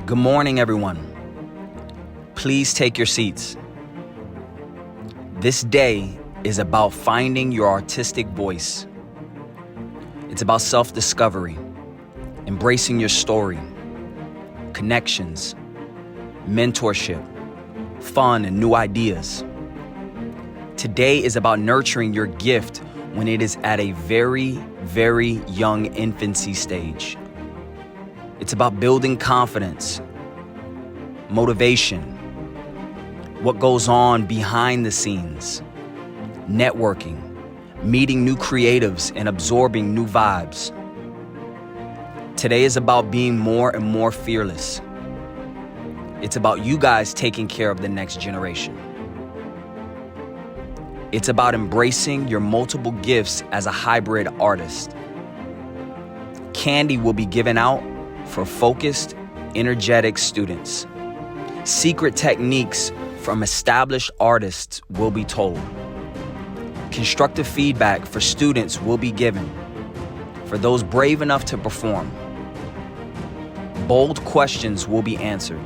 Good morning, everyone. Please take your seats. This day is about finding your artistic voice. It's about self-discovery, embracing your story, connections, mentorship, fun, and new ideas. Today is about nurturing your gift when it is at a very, very young infancy stage. It's about building confidence, motivation, what goes on behind the scenes, networking, meeting new creatives, and absorbing new vibes. Today is about being more and more fearless. It's about you guys taking care of the next generation. It's about embracing your multiple gifts as a hybrid artist. Candy will be given out for focused, energetic students. Secret techniques from established artists will be told. Constructive feedback for students will be given for those brave enough to perform. Bold questions will be answered.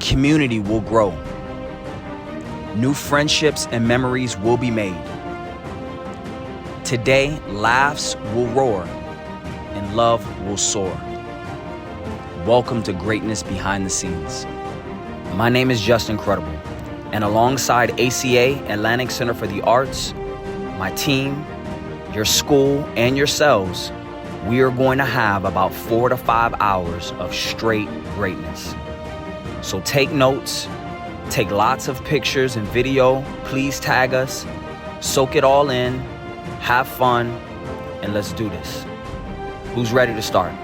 Community will grow. New friendships and memories will be made. Today, laughs will roar and love will soar. Welcome to Greatness Behind the Scenes. My name is Justincredible, and alongside ACA, Atlantic Center for the Arts, my team, your school, and yourselves, we are going to have about 4 to 5 hours of straight greatness. So take notes, take lots of pictures and video, please tag us, soak it all in, have fun, and let's do this. Who's ready to start?